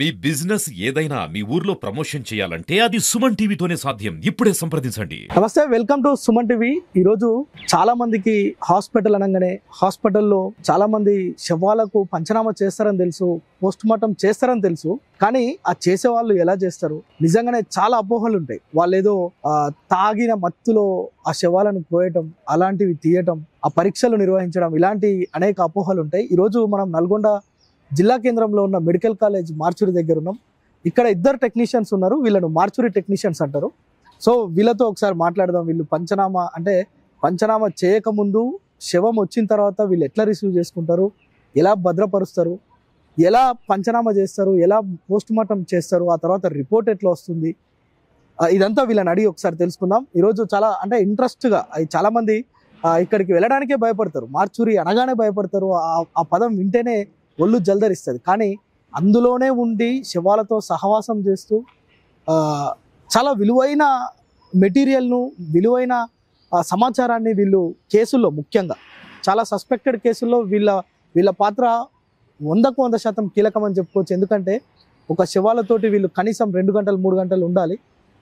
మీ business ఏదైనా మీ ఊర్లో promotion చేయాలంటే అది సుమన్ టీవీతోనే సాధ్యం. ఇప్పుడే సంప్రదించండి. నమస్తే, వెల్కమ్ టు సుమన్ టీవీ. ఈరోజు చాలా మందికి హాస్పిటల్ అనగానే హాస్పిటల్లో చాలా మంది శవాలకు పంచనామా చేస్తారని తెలుసు, పోస్ట్ మార్టం చేస్తారని తెలుసు. కానీ ఆ చేసే వాళ్ళు ఎలా చేస్తారు? నిజంగానే చాలా అపోహలు ఉంటాయి. వాళ్ళు ఏదో తాగిన మత్తులో ఆ శవాలను కోయటం, అలాంటివి తీయటం, ఆ పరీక్షలు నిర్వహించడం, ఇలాంటి అనేక అపోహలు ఉంటాయి. ఈరోజు మనం నల్గొండ జిల్లా కేంద్రంలో ఉన్న మెడికల్ కాలేజ్ మార్చురి దగ్గర ఉన్నాం. ఇక్కడ ఇద్దరు టెక్నీషియన్స్ ఉన్నారు. వీళ్ళను మార్చురి టెక్నీషియన్స్ అంటారు. సో వీళ్ళతో ఒకసారి మాట్లాడదాం. వీళ్ళు పంచనామా చేయకముందు శవం వచ్చిన తర్వాత వీళ్ళు ఎట్లా రిసీవ్ చేసుకుంటారు, ఎలా భద్రపరుస్తారు, ఎలా పంచనామా చేస్తారు, ఎలా పోస్ట్ మార్టం చేస్తారు, ఆ తర్వాత రిపోర్ట్ ఎట్లా వస్తుంది, ఇదంతా వీళ్ళని అడిగి ఒకసారి తెలుసుకుందాం. ఈరోజు చాలా ఇంట్రెస్ట్గా చాలా మంది ఇక్కడికి వెళ్ళడానికే భయపడతారు. మార్చురి అనగానే భయపడతారు. ఆ పదం వింటేనే ఒళ్ళు జల్దరిస్తుంది. కానీ అందులోనే ఉండి శవాలతో సహవాసం చేస్తూ చాలా విలువైన మెటీరియల్ను, విలువైన సమాచారాన్ని వీళ్ళు కేసుల్లో, ముఖ్యంగా చాలా సస్పెక్టెడ్ కేసుల్లో వీళ్ళ పాత్ర 100% కీలకం అని చెప్పుకోవచ్చు. ఎందుకంటే ఒక శవాలతోటి వీళ్ళు కనీసం 2 గంటలు 3 గంటలు ఉండాలి.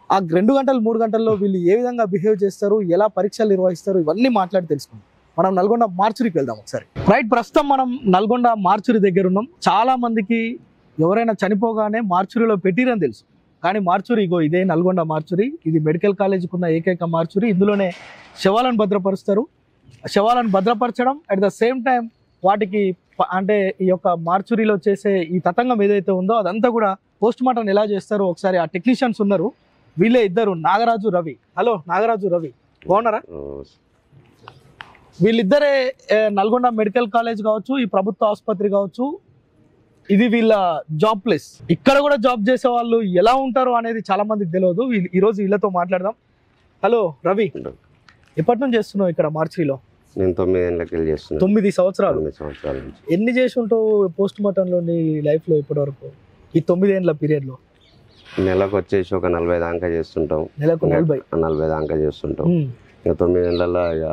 ఆ 2 గంటలు 3 గంటల్లో వీళ్ళు ఏ విధంగా బిహేవ్ చేస్తారు, ఎలా పరీక్షలు నిర్వహిస్తారు, ఇవన్నీ మాట్లాడి తెలుసుకుందాం. మనం నల్గొండ మార్చురికి వెళ్దాం ఒకసారి. రైట్, ప్రస్తుతం మనం నల్గొండ మార్చురి దగ్గర ఉన్నాం. చాలా మందికి ఎవరైనా చనిపోగానే మార్చురిలో పెట్టిరని తెలుసు. కానీ మార్చురి ఇదే నల్గొండ మార్చురి. ఇది మెడికల్ కాలేజీకి ఉన్న ఏకైక మార్చురి. ఇందులోనే శవాలను భద్రపరుస్తారు. శవాలను భద్రపరచడం అట్ ద సేమ్ టైం వాటికి ఈ యొక్క మార్చురిలో చేసే ఈ తతంగం ఏదైతే ఉందో అదంతా కూడా పోస్ట్ మార్టం ఎలా చేస్తారో ఒకసారి ఆ టెక్నీషియన్స్ ఉన్నారు. వీళ్ళే ఇద్దరు, నాగరాజు, రవి. హలో నాగరాజు, రవి, బాగున్నారా? వీళ్ళిద్దరే నల్గొండ మెడికల్ కాలేజ్ కావచ్చు, ఈ ప్రభుత్వ ఆసుపత్రి కావచ్చు, ఇది వీళ్ళ జాబ్ ప్లేస్. ఇక్కడ కూడా జాబ్ చేసే వాళ్ళు ఎలా ఉంటారో అనేది చాలా మందికి తెలియదు. ఈరోజు వీళ్ళతో మాట్లాడదాం. హలో రవి, ఎప్పటి నుంచి చేస్తున్నావు ఇక్కడ మార్చిలో? నేను 9 ఏళ్ళకి వెళ్ళి చేస్తున్నాను. 9 సంవత్సరాలు. 9 సంవత్సరాల నుంచి. ఎన్ని చేసి ఉంటావు పోస్ట్ మార్టంలో నీ లైఫ్లో ఇప్పటి వరకు, ఈ 9 ఏళ్ళ పీరియడ్లో? నెలకు వచ్చేసి ఒక 40 దాకా చేస్తుంటాం. నెలకు 40 దాకా చేస్తుంటాం. ఇంకా 9 ఏళ్ళలో ఇక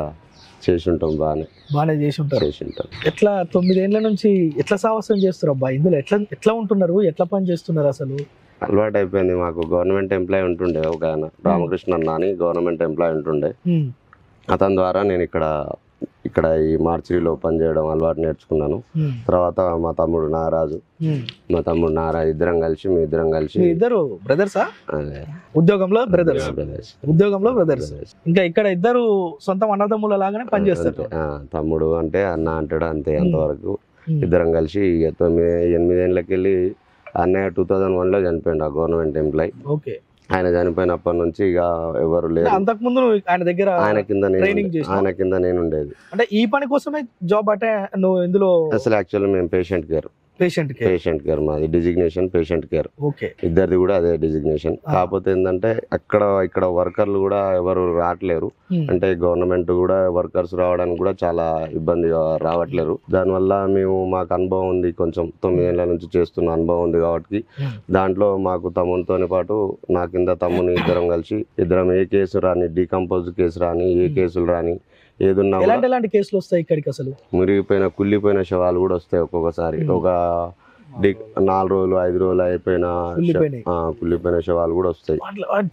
చేసి ఉంటాం. బాగానే చేసి ఉంటాం. ఎట్లా 9 ఏళ్ళ నుంచి ఎట్లా సాహసం చేస్తారు అబ్బా? ఇందులో ఎట్లా ఉంటున్నారు, ఎట్లా పని చేస్తున్నారు? అసలు అలవాటు అయిపోయింది. మాకు గవర్నమెంట్ ఎంప్లాయ్ ఉంటుండే, ఒక ఆయన రామకృష్ణ అన్న అని గవర్నమెంట్ ఎంప్లాయ్ ఉంటుండే. అతని ద్వారా నేను ఇక్కడ ఈ మార్చిలో పనిచేయడం అలవాటు నేర్చుకున్నాను. తర్వాత మా తమ్ముడు నాగరాజు ఇద్దరం కలిసి ఇద్దరు బ్రదర్సా? ఉద్యోగంలో బ్రదర్స్. ఇంకా ఇక్కడ ఇద్దరు సొంత అన్నదమ్ముల లాగానే పనిచేస్తారు. తమ్ముడు అంటే అన్న అంటాడు అంతే. అంతవరకు ఇద్దరం కలిసి 8 ఏళ్ళకి వెళ్ళి అన్నయ్య 2001లో చనిపోయిండు, ఆ గవర్నమెంట్ ఎంప్లాయ్. ఓకే. ఆయన చనిపోయినప్పటి నుంచి ఇక ఎవరు లేరు. అంతకుముందు ఆయన దగ్గర ఆయన కింద నేను ఉండేది. అంటే ఈ పని కోసమే జాబ్ అంటే నువ్వు ఇందులో? అసలు యాక్చువల్లీ మేము పేషెంట్ కేర్ మాది డిజిగ్నేషన్ పేషెంట్ కేర్. ఇద్దరిది కూడా అదే డిజిగ్నేషన్. కాకపోతే ఏంటంటే ఇక్కడ వర్కర్లు కూడా ఎవరు రావట్లేరు. అంటే గవర్నమెంట్ కూడా వర్కర్స్ రావడానికి కూడా చాలా ఇబ్బందిగా రావట్లేరు. దానివల్ల మాకు అనుభవం ఉంది, కొంచెం 9 ఏళ్ళ నుంచి చేస్తున్న అనుభవం ఉంది కాబట్టి దాంట్లో మాకు తమ్మునితో పాటు నా కింద తమ్ముని ఇద్దరం ఏ కేసు రాని, డీకంపోజ్ కేసు రాని, ఏ కేసులు రాని, ఏదున్నా ఎలాంటి కేసులు వస్తాయి ఇక్కడికి? అసలు కుళ్ళిపోయిన శవాలు కూడా వస్తాయి. ఒక్కొక్కసారి ఒక 4 రోజులు 5 రోజులు అయిపోయిన కుళ్ళిపోయిన శవాలు కూడా వస్తాయి.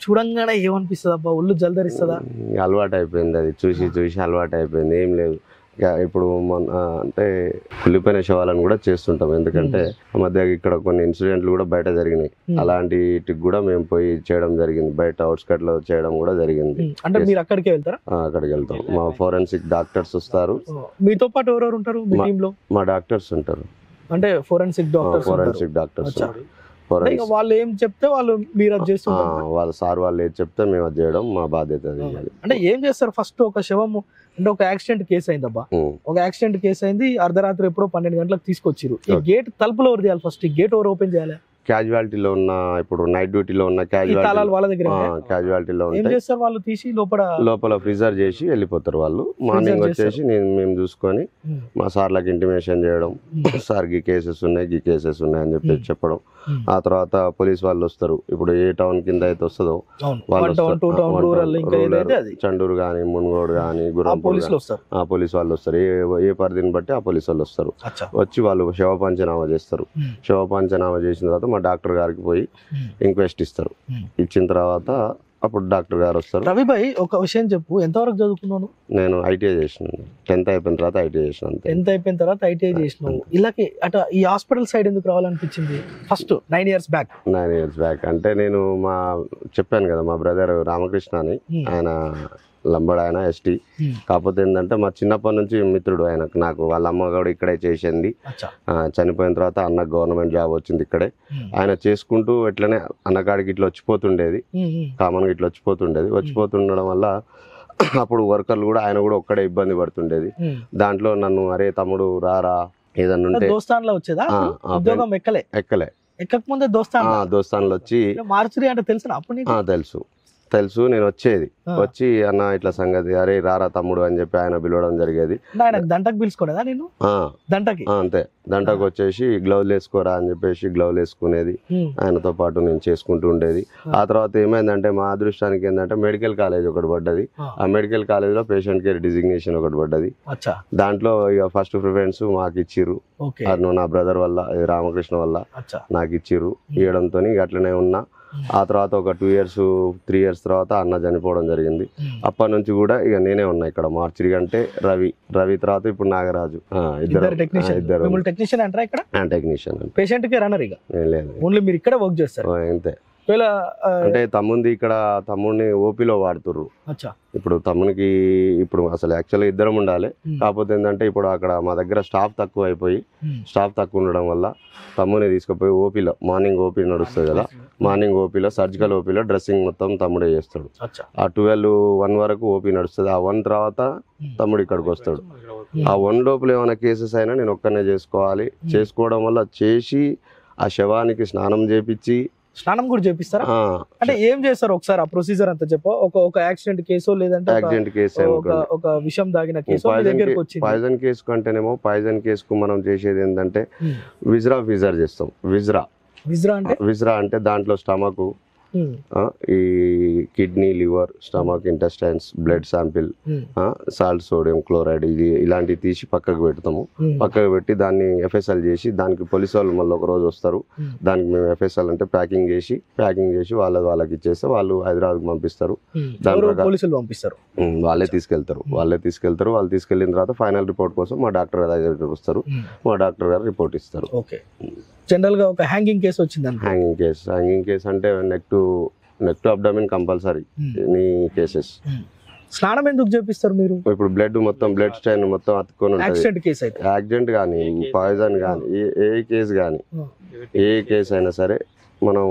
చూడంగానే ఏమనిపిస్తుంది అబ్బా? ఒళ్ళు జల్దరిస్తుందా? అలవాటు అయిపోయింది, అది చూసి అలవాటు అయిపోయింది. ఏం లేదు, ఇప్పుడు అంటే కుళ్ళిపోయిన శవాలను కూడా చేస్తుంటాం. ఎందుకంటే మధ్య ఇక్కడ కొన్ని ఇన్సిడెంట్లు కూడా బయట జరిగినాయి. అలాంటికి కూడా మేము పోయి చేయడం జరిగింది. బయట అవుట్స్కట్ లో చేయడం కూడా జరిగింది. అంటే మీరు అక్కడికి వెళ్తారా? అక్కడికి వెళ్తాం. మా ఫోరెన్సిక్ డాక్టర్స్ వస్తారు. మీతో పాటు ఎవరెవరు ఉంటారు మీ టీంలో? మా డాక్టర్స్ ఉంటారు. అంటే ఫోరెన్సిక్ డాక్టర్స్. వాళ్ళు ఏం చెప్తే మీరు అది చేస్తుంటారు. వాళ్ళ సార్ వాళ్ళు ఏది చెప్తే మేము అది చేయడం మా బాధ్యత. అంటే ఏం చేస్తారు? ఫస్ట్ ఒక శవము అంటే ఒక యాక్సిడెంట్ కేసు అయింది అబ్బా, ఒక యాక్సిడెంట్ కేసు అయింది, అర్ధరాత్రి ఎప్పుడో 12 గంటలకు తీసుకొచ్చారు. ఈ గేట్ తలుపులో ఎవరు తీయాలి? ఫస్ట్ ఈ గేట్ ఎవరు ఓపెన్ చేయాలి? క్యాజువాలిటీలో ఉన్న, ఇప్పుడు నైట్ డ్యూటీలో ఉన్న వాళ్ళ దగ్గర క్యాజువాలిటీలో ఏం చేస్తారు? వాళ్ళు తీసి లోపల ఫ్రీజర్ చేసి వెళ్ళిపోతారు. వాళ్ళు మార్నింగ్ వచ్చేసి మేము చూసుకొని మా సార్లకు ఇంటిమేషన్ చేయడం, సార్ గీ కేసెస్ ఉన్నాయి అని చెప్పి చెప్పడం. ఆ తర్వాత పోలీస్ వాళ్ళు వస్తారు. ఇప్పుడు ఏ టౌన్ కింద అయితే వస్తుందో వాళ్ళు చండూరు కానీ, మున్గోడు కానీ, ఆ పోలీస్ వాళ్ళు వస్తారు. ఏ పరిధిని బట్టి ఆ పోలీస్ వాళ్ళు వస్తారు. వచ్చి వాళ్ళు శవ పంచనామా చేస్తారు. శవ పంచనామా చేసిన తర్వాత మా డాక్టర్ గారికి పోయి ఇంక్వెస్ట్ ఇస్తారు. ఇచ్చిన తర్వాత అప్పుడు డాక్టర్ గారు వస్తారు. రవి భాయ్ ఒక విషయం చెప్పు, ఎంతవరకు చదువుకున్నాను? నేను ఐటీఐ చేసినాను. 10th అయిపోయిన తర్వాత ఐటీఐ చేసినాను. 10th అయిపోయిన తర్వాత ఐటీఐ చేసినావు. ఇలాగే అట ఈ హాస్పిటల్ సైడ్ ఎందుకు రావాలనిపించింది first 9 years back? 9 years back అంటే నేను చెప్పాను కదా, మా బ్రదర్ రామకృష్ణ అని, ఆయన లంబడ్, ఆయన ఎస్టీ. కాకపోతే ఏంటంటే మా చిన్నప్పటి నుంచి మిత్రుడు ఆయనకు. నాకు వాళ్ళ అమ్మ కూడా ఇక్కడే చేసింది. చనిపోయిన తర్వాత అన్నకు గవర్నమెంట్ జాబ్ వచ్చింది ఇక్కడే. ఆయన చేసుకుంటూ ఎట్లనే అన్నకాడికి ఇట్లా వచ్చిపోతుండేది, కామన్గా ఇట్లా వచ్చిపోతుండడం వల్ల అప్పుడు వర్కర్లు కూడా ఆయన కూడా ఒక్కడే ఇబ్బంది పడుతుండేది. దాంట్లో నన్ను అరే తమ్ముడు రారా ఏదన్నా ఉంటే దోస్తాన్లో వచ్చేదా? ఉద్యోగం ఎక్కలే ఎక్కకముందే దోస్తాన్లో వచ్చి మార్చురి అంటే తెలుసు అప్పుడు? తెలుసు. నేను వచ్చి అన్న ఇట్లా సంగతి, అరే రారా తమ్ముడు అని చెప్పి ఆయన పిలవడం జరిగేది. దంటకు పిలుచుకోలేదా నేను? అంతే, దంటకు వచ్చేసి గ్లౌజ్ వేసుకోరా అని చెప్పేసి గ్లౌజ్ వేసుకునేది. ఆయనతో పాటు నేను చేసుకుంటూ ఉండేది. ఆ తర్వాత ఏమైందంటే మా అదృష్టానికి ఏంటంటే మెడికల్ కాలేజ్ ఒకటి పడ్డది. ఆ మెడికల్ కాలేజ్ లో పేషెంట్ కేర్ డిజిగ్నేషన్ ఒకటి పడ్డది. దాంట్లో ఇక ఫస్ట్ ప్రిఫరెన్స్ మాకు ఇచ్చిర్రు. నా బ్రదర్ వల్ల, రామకృష్ణ వల్ల నాకు ఇచ్చిర్రు. ఇవ్వడంతో అట్లనే ఉన్నా. ఆ తర్వాత ఒక 2 years 3 years తర్వాత అన్న చనిపోవడం జరిగింది. అప్పటి నుంచి కూడా ఇక నేనే ఉన్నా ఇక్కడ. మార్చిరి అంటే రవి తర్వాత ఇప్పుడు నాగరాజు. ఇద్దరు టెక్నీషియన్ అంటారా ఇక్కడ? టెక్నీషియన్. పేషెంట్ కేర్ అన్నారు ఇక లేదు, ఓన్లీ మీరు ఇక్కడ వర్క్ చేస్తారు అంతే. అంటే తమ్ముడిని ఓపీలో వాడుతుర్రు. ఇప్పుడు తమ్మునికి ఇప్పుడు అసలు యాక్చువల్గా ఇద్దరం ఉండాలి. కాకపోతే ఏంటంటే ఇప్పుడు అక్కడ మా దగ్గర స్టాఫ్ తక్కువ ఉండడం వల్ల తమ్ముని తీసుకుపోయి ఓపీలో, మార్నింగ్ ఓపీ నడుస్తుంది కదా, మార్నింగ్ ఓపీలో సర్జికల్ ఓపీలో డ్రెస్సింగ్ మొత్తం తమ్ముడే చేస్తాడు. ఆ 12-1 వరకు ఓపీ నడుస్తుంది. ఆ 1 తర్వాత తమ్ముడు ఇక్కడికి వస్తాడు. ఆ 1 లోపల ఏమైనా కేసెస్ అయినా నేను ఒక్కనే చేసుకోవడం వల్ల చేసి ఆ శవానికి స్నానం కూడా చేపిస్తారా? అంటే ఏం చేస్తారు ఒకసారి ఆ ప్రొసీజర్ అంతా చెప్పు. ఒక యాక్సిడెంట్ కేసు లేదంటే ఒక విషం దాగిన కేసు దగ్గరికి వచ్చింది. పాయిజన్ కేసు కంటేనేమో పాయిజన్ కేసుకు మనం చేసేది ఏంటంటే విజర్ చేస్తాం. విజ్రా అంటే దాంట్లో స్టమక్, ఈ kidney, liver, stomach, intestines, blood sample, salt, sodium chloride ఇలాంటివి తీసి పక్కకు పెట్టి దాన్ని FSL చేసి దానికి పోలీసు వాళ్ళు మళ్ళీ ఒక రోజు వస్తారు. దానికి మేము FSL అంటే ప్యాకింగ్ చేసి వాళ్ళకి ఇచ్చేస్తే వాళ్ళు హైదరాబాద్కి పంపిస్తారు. వాళ్ళే తీసుకెళ్తారు. వాళ్ళు తీసుకెళ్లిన తర్వాత ఫైనల్ రిపోర్ట్ కోసం మా డాక్టర్ గారు వస్తారు. మా డాక్టర్ గారు రిపోర్ట్ ఇస్తారు. జనరల్ గా ఒక హ్యాంగింగ్ కేసు వచ్చింది. హ్యాంగింగ్ కేసు అంటే neck to abdomen compulsory cases. స్నానం ఎందుకు చేపిస్తారు మీరు? ఇప్పుడు బ్లడ్ స్టైన్ మొత్తం అతుక్కొని ఉంటుంది. యాక్సిడెంట్ కానీ, పాయిజన్ కానీ, ఏ కేసు అయినా సరే మనం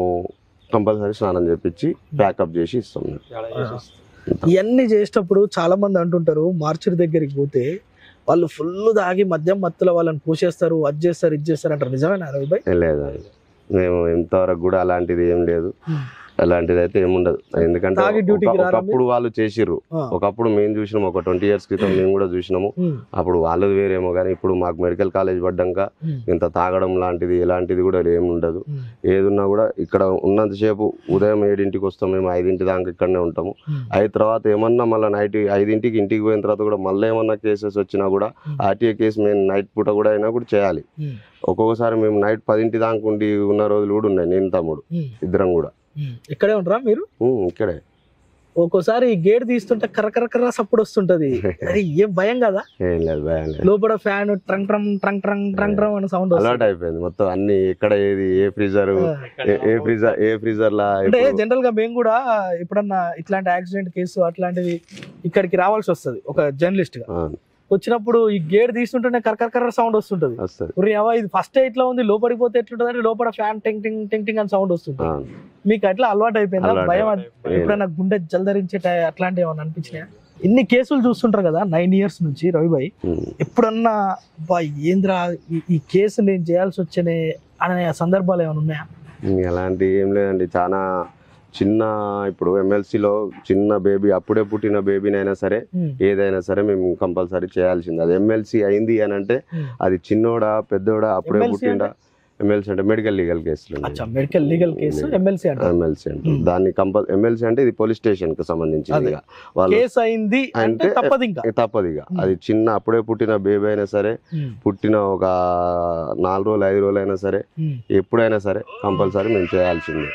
కంపల్సరీ స్నానం చేపించి ప్యాకప్ చేసి ఇస్తాం. ఇవన్నీ చేసేటప్పుడు చాలా మంది అంటుంటారు, మార్చురి దగ్గరికి పోతే వాళ్ళు ఫుల్ దాగి మత్తులో వాళ్ళని పూసేస్తారు, అది చేస్తారు, ఇది చేస్తారు అంటారు. నిజమేనా రవి భాయ్? లేదు, మేము ఇంతవరకు కూడా అలాంటిది ఏం లేదు. అలాంటిది అయితే ఏముండదు. ఎందుకంటే ఒకప్పుడు వాళ్ళు చేసిర్రు. ఒకప్పుడు మేము చూసినాం, ఒక 20 years క్రితం మేము కూడా చూసినాము. అప్పుడు వాళ్ళది వేరేమో కానీ ఇప్పుడు మాకు మెడికల్ కాలేజ్ పడ్డాక ఇంత తాగడం లాంటిది ఎలాంటిది కూడా ఏమి ఉండదు. ఏదున్నా కూడా ఇక్కడ ఉన్నంతసేపు ఉదయం 7 వస్తాం, మేము 5 దాకా ఇక్కడనే ఉంటాము. 5 తర్వాత ఏమన్నా మళ్ళీ నైట్ 5 ఇంటికి పోయిన తర్వాత కూడా మళ్ళీ ఏమన్నా కేసెస్ వచ్చినా కూడా RTA కేసు మేము నైట్ పూట కూడా అయినా కూడా చేయాలి. ఒక్కొక్కసారి మేము నైట్ 10 దాకా ఉండి ఉన్న రోజులు కూడా ఉన్నాయి. నేను తమ్ముడు ఇద్దరం కూడా ఇక్కడే ఉంటారా మీరు? ఇక్కడే. ఒక్కోసారి గేట్ తీస్తుంటే కర్ర సప్పుడు వస్తుంటది. ఏం భయం కదా? ఏం లేదు, భయం లేదు. లోపల ఫ్యాన్ ట్రంక్ అని సౌండ్ అలర్ట్ అయిపోయింది మొత్తం. అన్ని ఎక్కడ ఏది ఏ ఫ్రీజర్ లా. అంటే జనరల్ గా మేము కూడా ఎప్పుడన్నా ఇట్లాంటి యాక్సిడెంట్ కేసు అట్లాంటివి ఇక్కడికి రావాల్సి వస్తుంది ఒక జర్నలిస్ట్ గా. వచ్చినప్పుడు ఈ గేట్ తీస్తుంటేనే కర్ర సౌండ్ వస్తుంటది. ఇది ఫస్ట్ ఇట్లా ఉంది, లోపడిపోతే ఎట్లుంటది అంటే లోపల ఫ్యాన్ టింగ్ అని సౌండ్ వస్తుంటది. మీకు అట్లా అలవాటు అయిపోయిందా? భయం ఎప్పుడైనా గుండె జలధరించే అట్లాంటి ఏమన్నా అనిపించినాయా? ఇన్ని కేసులు చూస్తుంటారు కదా 9 years నుంచి రవి భాయ్, ఎప్పుడన్నా ఏంద్రా ఈ కేసు నేను చేయాల్సి వచ్చనే అనే సందర్భాలు ఏమైనా ఉన్నాయా? అలాంటి ఏం లేదండి. చాలా చిన్న ఇప్పుడు MLCలో చిన్న బేబీ, అప్పుడే పుట్టిన బేబీనైనా సరే ఏదైనా సరే మేము కంపల్సరీ చేయాల్సింది. అది MLC అయింది అని అంటే అది చిన్నోడా పెద్దోడా అప్పుడే పుట్టిండా ఎమ్మెల్సీ అంటే మెడికల్ లీగల్ కేసులు మెడికల్ లీగల్ కేసు ఎమ్మెల్సీ అంటే దాన్ని ఎమ్మెల్సీ అంటే ఇది పోలీస్ స్టేషన్ కి సంబంధించింది. కేసు అయింది అంటే తప్పదు ఇక అది చిన్న అప్పుడే పుట్టిన బేబీ అయినా సరే, పుట్టిన ఒక 4 రోజులు 5 రోజులు అయినా సరే, ఎప్పుడైనా సరే కంపల్సరీ మేము చేయాల్సిందే.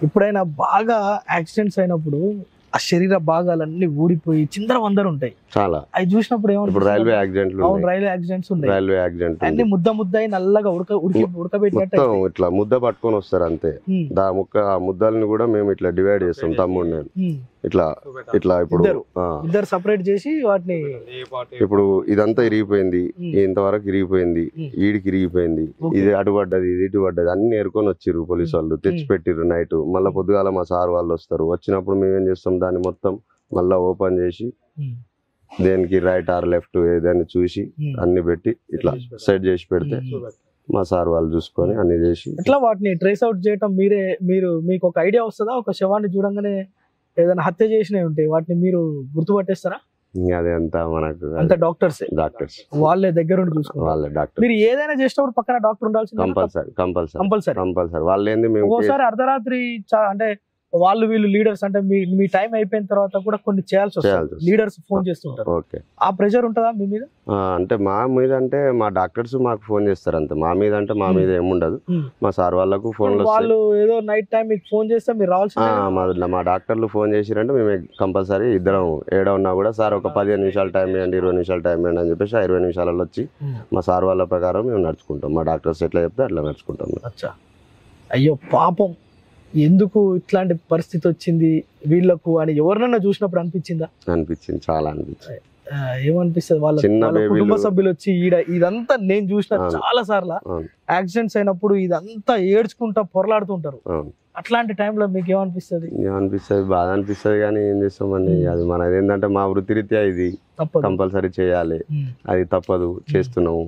ఇప్పుడైనా బాగా యాక్సిడెంట్స్ అయినప్పుడు ఆ శరీర భాగాలన్నీ ఊడిపోయి చిందర వందరు ఉంటాయి చాలా. అవి చూసినప్పుడు ఏమన్నా రైల్వే యాక్సిడెంట్స్ అన్ని ముద్ద అయి నల్లగా ఉడకబెట్టినట్టు ఇట్లా ముద్ద పట్టుకొని వస్తారు అంతే. ఆ ముద్దల్ని కూడా మేము ఇట్లా డివైడ్ చేస్తాం, తమ్ముడు నేను ఇట్లా ఇప్పుడు ఇద్దరు సెపరేట్ చేసి వాటిని ఇప్పుడు ఇదంతా ఇరిగిపోయింది, ఇంతవరకు ఇరిగిపోయింది, ఈడికి ఇరిగిపోయింది, ఇది అటుపడ్డది, ఇది ఇటు పడ్డది అన్ని ఏరుకొని వచ్చిర్రు పోలీసు వాళ్ళు, తెచ్చి పెట్టిర్రు నైట్. మళ్ళీ పొద్దుగాల మా సార్ వాళ్ళు వస్తారు. వచ్చినప్పుడు మేమేం చేస్తాం, దాన్ని మొత్తం మళ్ళా ఓపెన్ చేసి దేనికి రైట్ ఆర్ లెఫ్ట్ ఏదైనా చూసి అన్ని పెట్టి ఇట్లా సెట్ చేసి పెడితే మా సార్ వాళ్ళు చూసుకొని అన్ని చేసి ఇట్లా వాటిని ట్రేస్ అవుట్ చేయటం మీకు ఒక ఐడియా వస్తుందా? ఒక శవాన్ని చూడంగానే ఏదైనా హత్య చేసినవి ఉంటాయి, వాటిని మీరు గుర్తుపట్టేస్తారా? అదే అంతా మనకు అంత డాక్టర్స్ వాళ్ళే దగ్గర ఉండి చూసుకోవాలి. వాళ్ళే డాక్టర్. మీరు ఏదైనా చేసేటప్పుడు పక్కన డాక్టర్ ఉండాల్సింది కంపల్సరీ. వాళ్ళు ఏంది మేము ఒకసారి అర్ధరాత్రి అంటే వాళ్ళు వీళ్ళు లీడర్స్ అంటే మీ టైం అయిపోయిన తర్వాత కూడా కొన్ని చేయాల్సి వస్తుంది, లీడర్స్ ఫోన్ చేస్తుంటారు. ఆ ప్రెషర్ ఉంటుందా మీ మీద? అంటే మా మీద అంటే మా డాక్టర్స్ మాకు ఫోన్ చేస్తారు అంతే. మా మీద అంటే మా మీద ఏముండదు, మా సార్ వాళ్ళకు ఫోన్. వాళ్ళు ఏదో నైట్ టైం మీకు ఫోన్ చేస్తే మీరు రావాల్సింది. మా డాక్టర్లు ఫోన్ చేసిరంటే మేము కంపల్సరీ ఇద్దరం ఏడ ఉన్నా కూడా సార్ ఒక 15 నిమిషాలు టైం ఇవ్వండి, 20 నిమిషాలు టైం ఇవ్వండి అని చెప్పేసి 20 నిమిషాలలో వచ్చి మా సార్ వాళ్ళ ప్రకారం మేము నడుచుకుంటాం. మా డాక్టర్స్ ఎట్లా చెప్తే అట్లా నడుచుకుంటాం. అయ్యో పాపం, ఎందుకు ఇట్లాంటి పరిస్థితి వచ్చింది వీళ్ళకు అని ఎవరినైనా చూసినప్పుడు అనిపించిందా? అనిపించింది, చాలా అనిపించింది. ఏమనిపిస్తుంది? వాళ్ళ కుటుంబ సభ్యులు వచ్చి ఇదంతా నేను చూసిన చాలా సార్లు యాక్సిడెంట్స్ అయినప్పుడు ఇదంతా ఏడ్చుకుంటా పొరలాడుతుంటారు. అట్లాంటి టైంలో మీకు ఏమనిపిస్తుంది? బాధ అనిపిస్తుంది, కానీ ఏం చేస్తామండి, అది మనది ఏంటంటే మా వృత్తిరీత్యా ఇది కంపల్సరీ చేయాలి, అది తప్పదు, చేస్తున్నాము.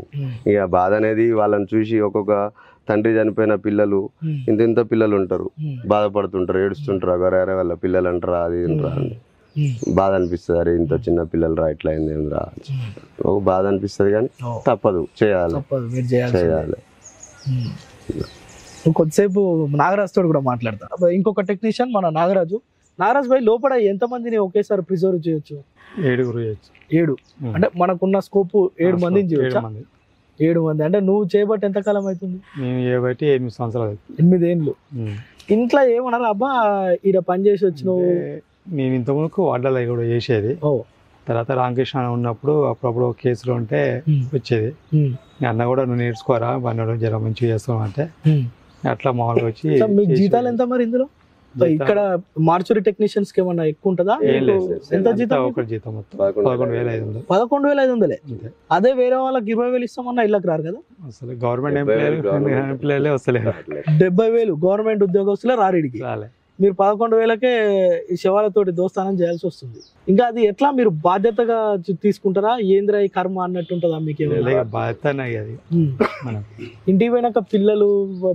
ఇక బాధ అనేది వాళ్ళని చూసి ఒక్కొక్క తండ్రి చనిపోయిన పిల్లలు ఇంత పిల్లలు ఉంటారు, బాధపడుతుంటారు, ఏడుస్తుంటారు, అగరే వాళ్ళ పిల్లలు అంటారా, అది బాధ అనిపిస్తుంది. అరే ఇంత చిన్న పిల్లలు రా, ఇట్లా అయింది రా, బాధ అనిపిస్తుంది, కానీ తప్పదు, చేయాలి. కొద్దిసేపు నాగరాజ్ తోడు కూడా మాట్లాడతా. ఇంకొక టెక్నీషియన్ మన నాగరాజు భాయ్, లోపల ఎంత మందిని ఒకేసారి ప్రిజర్వ్ చేయొచ్చు? 7 అంటే మనకున్న స్కోప్ 7 మందిని చేయొచ్చా? 7 మంది అంటే నువ్వు చేయబట్టి ఎంత కాలం అవుతుంది? 8 సంవత్సరాలు. 8 ఏళ్ళు. ఇంట్లో ఏమన్నారు, అబ్బా ఈడ పని చేసి వచ్చినావు? నేను ఇంతకుముందు వార్డలో కూడా చేసేది. తర్వాత రామకృష్ణ ఉన్నప్పుడు అప్పుడప్పుడు కేసులు ఉంటే వచ్చేది. అన్న కూడా నువ్వు నేర్చుకోరా, బండి జర మంచిగా చేస్తావు అంటే అట్లా మామూలుగా వచ్చి. మీకు జీతాలు ఎంత మరి ఇందులో? ఇక్కడ మార్చురీ టెక్నీషియన్స్ కి ఏమన్నా ఎక్కువ ఉంటుందా? ఎంత జీతం? ఒకటి జీతం మొత్తం 11,500. 11,500. అదే వేరే వాళ్ళకి 20,000 ఇస్తామన్నా ఇళ్ళకి రారు కదా అసలు. గవర్నమెంట్ ఎంప్లాయీలే వస్తలేరు. 70,000 గవర్నమెంట్ ఉద్యోగస్తులే రారీడికి. మీరు 11,000కే ఈ శవాలతోటి దోస్తానం చేయాల్సి వస్తుంది. ఇంకా అది ఎట్లా మీరు బాధ్యతగా తీసుకుంటారా? ఏంద్రా ఈ కర్మ అన్నట్టు ఉంటుందా మీకు? ఇంటికి పోయినాక పిల్లలు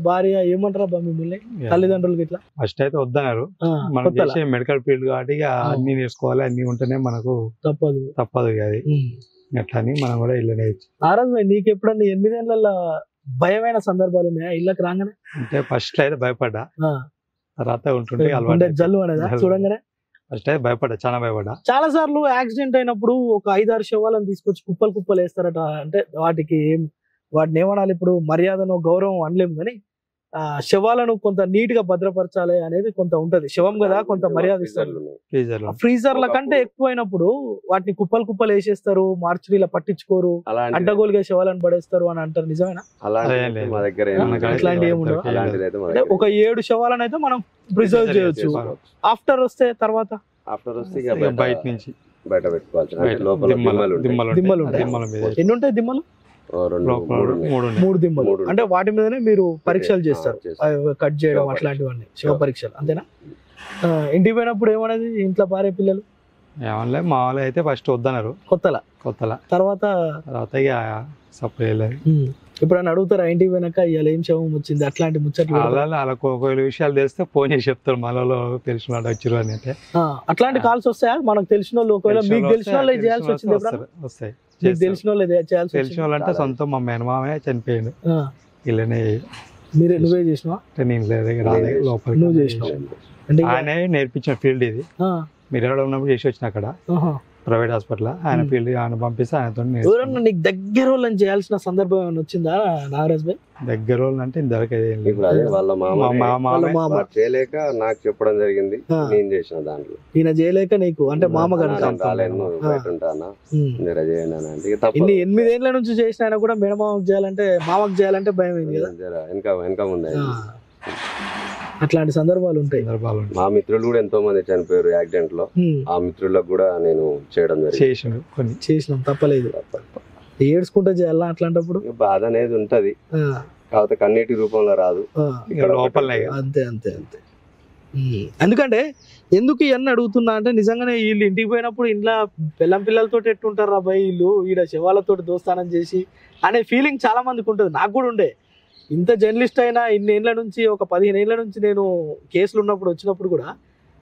భార్య ఏమంటారా మిమ్మల్ని, తల్లిదండ్రులకి? ఇట్లా ఫస్ట్ అయితే వద్దన్నారు. మనం చేసే మెడికల్ ఫీల్డ్ కాబట్టి అన్ని నేర్చుకోవాలి, అన్ని ఉంటేనే మనకు తప్పదు అది. అట్లా అని మనం కూడా ఇల్లు నేర్చు. నారాజ్ భాయ్, నీకు ఎప్పుడన్నా 8 ఏళ్ళ భయమైన సందర్భాలు ఉన్నాయా ఇళ్ళకి రాగానే? అంటే ఫస్ట్ అయితే భయపడ్డా, తర్వాత ఉంటుండే జల్లు అనేది చూడంగానే ఫస్ట్ అయితే భయపడ్డా, చాలా భయపడ్డా. చాలా సార్లు యాక్సిడెంట్ అయినప్పుడు ఒక 5-6 శవాలను తీసుకొచ్చి కుప్పలు వేస్తారట. అంటే వాటిని ఏమనాలి, ఇప్పుడు మర్యాదను గౌరవం అనలేము, కానీ శవాలను కొంత నీట్ గా భద్రపరచాలి అనేది కొంత ఉంటది. శవం కదా, కొంత మర్యాద ఇస్తారు. ఫ్రీజర్ల కంటే ఎక్కువైనప్పుడు వాటిని కుప్పలు వేసేస్తారు, మార్చురీలా పట్టించుకోరు, అడ్డగోలుగా శవాలను పడేస్తారు అని అంటారు. నిజమేనా? అట్లాంటి ఏముండదు. అంటే ఒక 7 శవాలను అయితే మనం ప్రిజర్వ్ చేయొచ్చు. ఆఫ్టర్ వస్తే తర్వాత బయట నుంచి దిమ్మలు ఎన్ని ఉంటాయి? దిమ్మలు 3 దిమ్మలు. అంటే వాటి మీదనే మీరు పరీక్షలు చేస్తారు, కట్ చేయడం అట్లాంటివన్నీ, శివ పరీక్షలు, అంతేనా? ఇంటికి పోయినప్పుడు ఏమనేది ఇంట్లో భార్య పిల్లలు? ఏమన్నా మా వాళ్ళు అయితే ఫస్ట్ వద్దన్నారు, కొత్తల తర్వాత సపరేట్. ఇప్పుడు అని అడుగుతారా ఇంటికి పోయినాక ఇవాళ ఏం శవం వచ్చింది, అట్లాంటి ముచ్చట్లు? అలా ఒకవేళ విషయాలు తెలిస్తే ఫోన్ చేసి చెప్తారు, మనలో తెలిసిన వాళ్ళు వచ్చారు అని. అంటే అట్లాంటి కాల్స్ వస్తాయా మనకు తెలిసిన వాళ్ళు? ఒకవేళ మీకు తెలిసిన వాళ్ళు చేయాల్సి వచ్చింది? వస్తాయి, తెలిసిన వాళ్ళు చేయాల్సి తెలిసిన వాళ్ళంటే సొంతం మా మేనమామే చనిపోయాడు ఇలానే నువ్వే చేసినావా? నేను లోపలికి నువ్వు చేసినావు అంటే ఆయనే నేర్పించిన ఫీల్డ్ ఇది. మీరు ఎవరు ఉన్నప్పుడు చేసి వచ్చిన అక్కడ ప్రైవేట్ హాస్పిటల్ ఆయన ఫీల్డ్ ఆయన పంపిస్తే ఆయనతో ఎవరన్నా నీకు దగ్గర వాళ్ళని చేయాల్సిన సందర్భం ఏమైనా వచ్చిందా నాగరాజ్ భాయ్? దగ్గర వాళ్ళు అంటే ఇంతవరకు వాళ్ళ మామ చేయలేక నాకు చెప్పడం జరిగింది, నేను చేసిన దాంట్లో. ఈయన చేయలేక నీకు అంటే మామ రాలేను బయట ఉంటానా మీరు చేయండి అని అంటే ఇన్ని 8 ఏళ్ల నుంచి చేసిన ఆయన కూడా మేనమామకు చేయాలంటే మామకు చేయాలంటే భయం ఏంది కదా, వెనక ముందే అట్లాంటి సందర్భాలు ఉంటాయి. మా మిత్రులు కూడా ఎంతో మంది చనిపోయారు యాక్సిడెంట్ లో. ఆ మిత్రులకు కూడా నేను చేయడం జరిగింది. చేసినాం తప్పలేదు. ఏడ్చుకుంటా చేయాలా అట్లాంటప్పుడు? బాధ అనేది ఉంటది, కాకపోతే కన్నీటి రూపంలో రాదు. అంతే అంతే అంతే. ఎందుకంటే ఎందుకు ఇవన్నీ అడుగుతున్నా అంటే నిజంగానే వీళ్ళు ఇంటికి పోయినప్పుడు ఇంట్లో పిల్లలతో ఎట్టుంటారు రా భయ్ వీళ్ళు ఈడ శవాలతో దోస్తానం చేసి అనే ఫీలింగ్ చాలా మందికి ఉంటుంది. నాకు కూడా ఉండే. ఇంత జర్నలిస్ట్ అయినా ఇన్ని ఏళ్ళ నుంచి ఒక 15 ఏళ్ళ నుంచి నేను కేసులు ఉన్నప్పుడు వచ్చినప్పుడు కూడా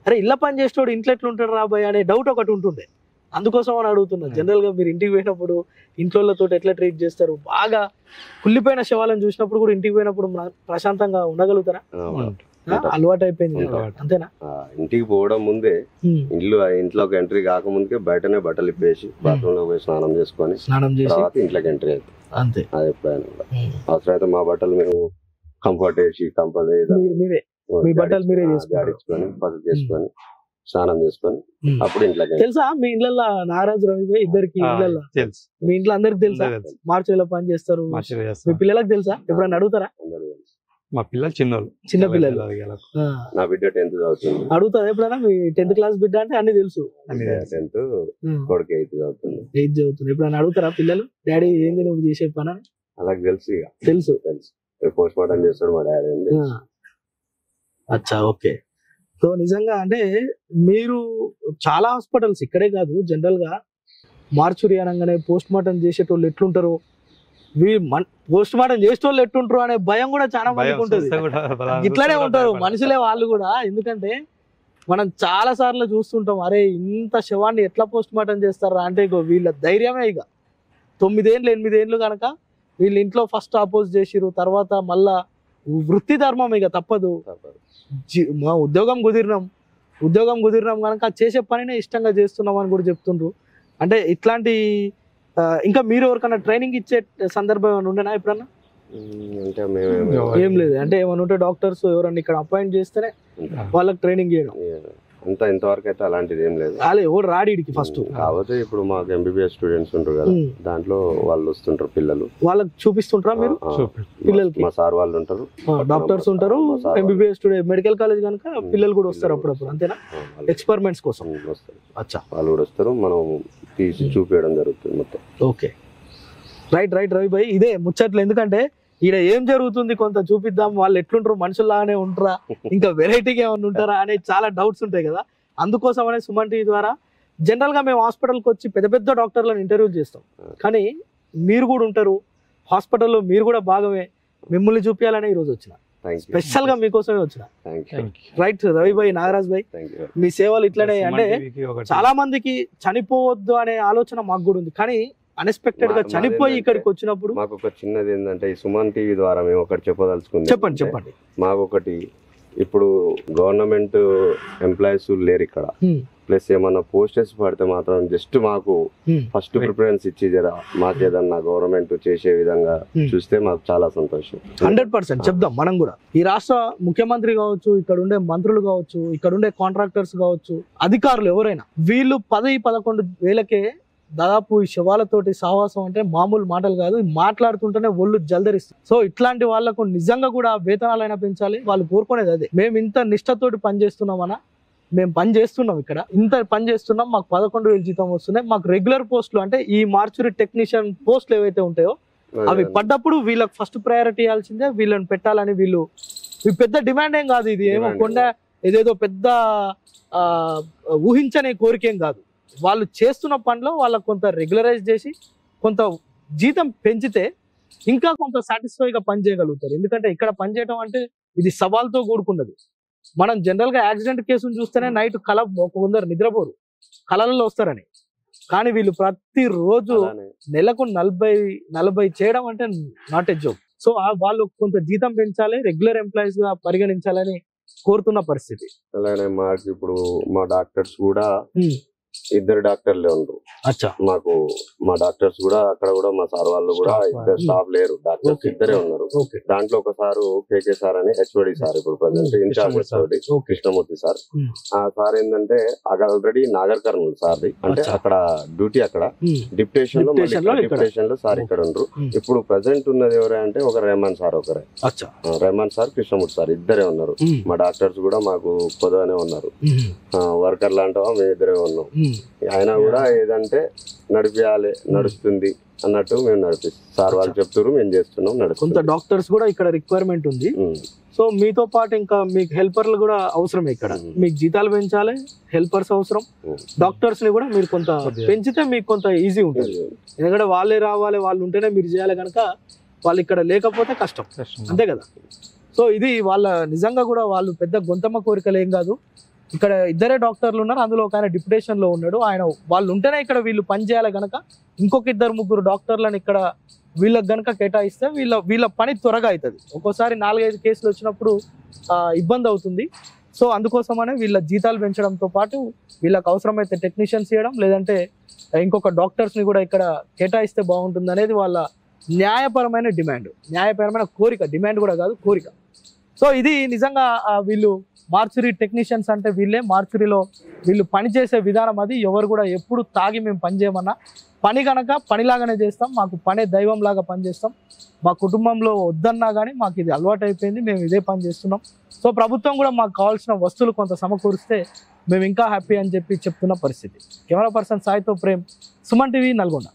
అరే ఇళ్ళ పని చేసేవాడు ఇంట్లో ఎట్లుంటాడు రాబాయ్ అనే డౌట్ ఒకటి ఉంటుండే. అందుకోసం అని అడుగుతున్నా. జనరల్ గా మీరు ఇంటికి పోయినప్పుడు ఇంట్లోతో ఎట్లా ట్రీట్ చేస్తారు? బాగా కుళ్ళిపోయిన శవాలను చూసినప్పుడు కూడా ఇంటికి పోయినప్పుడు ప్రశాంతంగా ఉండగలుగుతారా? అలవాటు అయిపోయింది అంతేనా? ఇంటికి పోవడం ముందే ఇంట్లోకి ఎంట్రీ కాకముందుకే బయటనే బట్టలు ఇప్పేసి బాత్రూమ్ లో పోయి స్నానం చేసి తర్వాత ఇంట్లోకి ఎంట్రీ అవుతుంది. అంతే. అది ఎప్పుడైనా అవసరం అయితే మా బట్టలు మేము కంఫర్ట్ వేసి జాడించుకొని పసుపు చేసుకొని స్నానం చేసుకొని అప్పుడు ఇంట్లోకి. తెలుసా మీ ఇళ్ళల్లో నాగరాజు రవి ఇద్దరికి ఇళ్ళల్లో మీ ఇంట్లో అందరికి తెలుసా మార్చిలో పని చేస్తారు? మీ పిల్లలకు తెలుసా? ఎప్పుడైనా అడుగుతారా? మా పిల్లలు చిన్న పిల్లలు. నా బిడ్డ 10th చదువుతుంది. అడుగుతారు ఎప్పుడైనా మీ 10th క్లాస్ బిడ్డ అంటే అన్ని తెలుసు? 10th కొడుకు 8th చదువుతుంది. ఎప్పుడైనా అడుగుతారా పిల్లలు డాడీ ఏంది నువ్వు చేసే పని? అలా తెలుసు తెలుసు పోస్ట్ మార్టం చేస్తాడు మా డాడీ. అచ్చా ఓకే. సో నిజంగా అంటే మీరు చాలా హాస్పిటల్స్ ఇక్కడే కాదు జనరల్ గా మార్చురి అనగానే పోస్ట్ మార్టం చేసేటోళ్ళు ఎట్లుంటారు, పోస్ట్ మార్టం చేసేటోళ్ళు ఎట్టుంటారు అనే భయం కూడా చాలా మందికి ఉంటుంది. ఇట్లానే ఉంటారు మనుషులే వాళ్ళు కూడా. ఎందుకంటే మనం చాలా సార్లు చూస్తుంటాం అరే ఇంత శవాన్ని ఎట్లా పోస్ట్ మార్టం చేస్తారా అంటే వీళ్ళ ధైర్యమే. ఇక 9 ఏళ్ళు 8 ఏళ్ళు కనుక వీళ్ళు ఇంట్లో ఫస్ట్ అపోజ్ చేసిరు, తర్వాత మళ్ళా వృత్తి ధర్మం ఇక తప్పదు. మా ఉద్యోగం కుదిరినాం కనుక చేసే పనినే ఇష్టంగా చేస్తున్నాం అని కూడా చెప్తుండ్రు. అంటే ఇట్లాంటి ఇంకా మీరు ఎవరికైనా ట్రైనింగ్ ఇచ్చే సందర్భం ఏమైనా ఉండేనా ఎప్పుడన్నా? ఏం లేదు అంటే ఏమైనా ఉంటే డాక్టర్స్ ఎవరన్నా ఇక్కడ అపాయింట్ చేస్తేనే వాళ్ళకి ట్రైనింగ్ చేయడం అంతా ఇంతవరకు అయితే అలాంటిది ఏం లేదు. ఎవరు రాడికి ఫస్ట్ కాకపోతే ఇప్పుడు మాకు MBBS స్టూడెంట్స్ ఉంటారు కదా, దాంట్లో వాళ్ళు వస్తుంటారు పిల్లలు, వాళ్ళకి చూపిస్తుంటారా మీరు? పిల్లలకి మా సార్ వాళ్ళు ఉంటారు, డాక్టర్స్ ఉంటారు, MBBS స్టూడెంట్ మెడికల్ కాలేజ్ కనుక పిల్లలు కూడా వస్తారు అప్పుడప్పుడు అంతేనా? ఎక్స్పెరిమెంట్స్ కోసం వస్తారు. అచ్చా వాళ్ళు కూడా వస్తారు, మనం తీసి చూపించడం జరుగుతుంది మొత్తం. ఓకే రైట్ రవి భాయ్ ఇదే ముచ్చట్లు. ఎందుకంటే ఈడ ఏం జరుగుతుంది కొంత చూపిద్దాం, వాళ్ళు ఎట్లుంటారు మనుషుల్లాగానే ఉంటారా ఇంకా వెరైటీగా ఏమైనా ఉంటారా అనే చాలా డౌట్స్ ఉంటాయి కదా. అందుకోసం అనే సుమన్ టీవీ ద్వారా జనరల్ గా మేము హాస్పిటల్కి వచ్చి పెద్ద డాక్టర్లను ఇంటర్వ్యూ చేస్తాం, కానీ మీరు కూడా ఉంటారు హాస్పిటల్లో, మీరు కూడా భాగమే. మిమ్మల్ని చూపించాలనే ఈ రోజు వచ్చిన, స్పెషల్ గా మీకోసమే వచ్చిన. రైట్ రవి భాయ్, నాగరాజ్ భాయ్ మీ సేవలు ఇట్లనే. అంటే చాలా మందికి చనిపోవద్దు అనే ఆలోచన మాకు కూడా ఉంది, కానీ అన్ఎక్స్పెక్టెడ్ గా చనిపోయి ఇక్కడికి వచ్చినప్పుడు మాకు ఒక చిన్నది ఏంటంటే ఈ సుమన్ టీవీ ద్వారా మేము ఒకటి చెప్పదలుచుకుంది. చెప్పండి. మాకు ఒకటి ఇప్పుడు గవర్నమెంట్ ఎంప్లాయీస్ లేరు ఇక్కడ, ప్లస్ ఏమన్నా పోస్టర్స్ పడితే మాత్రం జస్ట్ మాకు ఫస్ట్ ప్రిఫరెన్స్ ఇచ్చి జరా మాకు ఏదన్నా గవర్నమెంట్ చేసే విధంగా చూస్తే మాకు చాలా సంతోషం. 100% చెప్దాం. మనం కూడా ఈ రాష్ట్ర ముఖ్యమంత్రి కావచ్చు, ఇక్కడ ఉండే మంత్రులు కావచ్చు, ఇక్కడ ఉండే కాంట్రాక్టర్స్ కావచ్చు, అధికారులు ఎవరైనా వీళ్ళు 10-11 వేలకే దాదాపు ఈ శవాలతోటి సహవాసం అంటే మామూలు మాటలు కాదు, మాట్లాడుతుంటేనే ఒళ్ళు జల్దరిస్తుంది. సో ఇట్లాంటి వాళ్లకు నిజంగా కూడా వేతనాలైనా పెంచాలి, వాళ్ళు కోరుకునేది అదే. మేము ఇంత నిష్ఠతోటి పనిచేస్తున్నామన్నా, మేము పని చేస్తున్నాం ఇక్కడ, ఇంత పని చేస్తున్నాం, మాకు 11,000 జీతం వస్తున్నాయి. మాకు రెగ్యులర్ పోస్టులు అంటే ఈ మార్చురీ టెక్నీషియన్ పోస్టులు ఏవైతే ఉంటాయో అవి పడ్డప్పుడు వీళ్ళకి ఫస్ట్ ప్రయారిటీ ఇవ్వాల్సిందే, వీళ్ళని పెట్టాలని. వీళ్ళు పెద్ద డిమాండ్ ఏం కాదు, ఇది ఏమో ఇదేదో పెద్ద ఊహించని కోరికేం కాదు. వాళ్ళు చేస్తున్న పనిలో వాళ్ళకు కొంత రెగ్యులరైజ్ చేసి కొంత జీతం పెంచితే ఇంకా కొంత సాటిస్ఫైగా పని చేయగలుగుతారు. ఎందుకంటే ఇక్కడ పని చేయడం అంటే ఇది సవాల్తో కూడుకున్నది. మనం జనరల్ గా యాక్సిడెంట్ కేసును చూస్తేనే నైట్ కొందరు నిద్రపోరు, కళలలో వస్తారని. కానీ వీళ్ళు ప్రతిరోజు నెలకు 40 చేయడం అంటే నాట్ ఎ జోక్. సో వాళ్ళు కొంత జీతం పెంచాలి, రెగ్యులర్ ఎంప్లాయీస్ గా పరిగణించాలని కోరుతున్న పరిస్థితి. అలానే మాకు ఇప్పుడు మా డాక్టర్స్ కూడా 2 డాక్టర్లే ఉండరు. మాకు మా డాక్టర్స్ కూడా అక్కడ కూడా మా సార్ వాళ్ళు కూడా 2 స్టాఫ్ లేరు, డాక్టర్స్ 2 ఉన్నారు. దాంట్లో ఒక సారు కేకే సార్ అని హెచ్ఓడి సార్, ఇప్పుడు present incharge HOD Krishnamurthy sir. ఆ సార్ ఏంటంటే ఆల్రెడీ నాగర్ కర్నూలు సార్ది, అంటే అక్కడ డ్యూటీ అక్కడ డిప్యుటేషన్ లో సార్ ఇక్కడ ఉండరు. ఇప్పుడు ప్రజెంట్ ఉన్నది ఎవరే అంటే ఒక రెహమాన్ సార్ ఒకరే, రెహమాన్ సార్ కృష్ణమూర్తి సార్ 2 ఉన్నారు. మా డాక్టర్స్ కూడా మాకు పొదవనే ఉన్నారు, వర్కర్ లాంటివా మేము 2 ఉన్నాం. ఆయన కూడా ఏదంటే నడిపియాలి, నడుస్తుంది అన్నట్టు మేము నడిపిస్తాం. సార్ వాళ్ళు చెప్తారు, మేము చేస్తున్నాం, కొంత డాక్టర్స్ కూడా ఇక్కడ రిక్వైర్మెంట్ ఉంది. సో మీతో పాటు ఇంకా మీకు హెల్పర్లు కూడా అవసరం. ఇక్కడ మీకు జీతాలు పెంచాలి, హెల్పర్స్ అవసరం, డాక్టర్స్ ని కూడా మీరు కొంత పెంచితే మీకు కొంత ఈజీ ఉంటుంది. ఎందుకంటే వాళ్ళే రావాలి, వాళ్ళు ఉంటేనే మీరు చేయాలి కనుక వాళ్ళు ఇక్కడ లేకపోతే కష్టం, అంతే కదా. సో ఇది వాళ్ళ నిజంగా కూడా వాళ్ళు పెద్ద గొంతమ్మ కోరికలు ఏం కాదు. ఇక్కడ 2 డాక్టర్లు ఉన్నారు, అందులో ఒక ఆయన డిప్యుటేషన్ లో ఉన్నాడు. ఆయన వాళ్ళు ఉంటేనే ఇక్కడ వీళ్ళు పని చేయాలి కనుక ఇంకొక 2-3 డాక్టర్లను ఇక్కడ వీళ్ళకి గనక కేటాయిస్తే వీళ్ళ పని త్వరగా అవుతుంది. ఒక్కోసారి 4-5 కేసులు వచ్చినప్పుడు ఇబ్బంది అవుతుంది. సో అందుకోసమనే వీళ్ళ జీతాలు పెంచడంతో పాటు వీళ్ళకి అవసరమైతే టెక్నీషియన్స్ చేయడం, లేదంటే ఇంకొక డాక్టర్స్ ని కూడా ఇక్కడ కేటాయిస్తే బాగుంటుంది అనేది వాళ్ళ న్యాయపరమైన డిమాండ్, న్యాయపరమైన కోరిక. డిమాండ్ కూడా కాదు, కోరిక. సో ఇది నిజంగా వీళ్ళు మార్చురీ టెక్నీషియన్స్ అంటే వీళ్ళే. మార్చురీలో వీళ్ళు పనిచేసే విధానం అది. ఎవరు కూడా ఎప్పుడు తాగి మేము పని చేయమన్నా పని కనుక పనిలాగానే చేస్తాం, మాకు పనే దైవం లాగా పనిచేస్తాం. మా కుటుంబంలో వద్దన్నా కానీ మాకు ఇది అలవాటు అయిపోయింది, మేము ఇదే పని చేస్తున్నాం. సో ప్రభుత్వం కూడా మాకు కావాల్సిన వస్తువులు కొంత సమకూరిస్తే మేము ఇంకా హ్యాపీ అని చెప్తున్న పరిస్థితి. కెమెరా పర్సన్ సాయితో ప్రేమ్, సుమన్ టీవీ, నల్గొండ.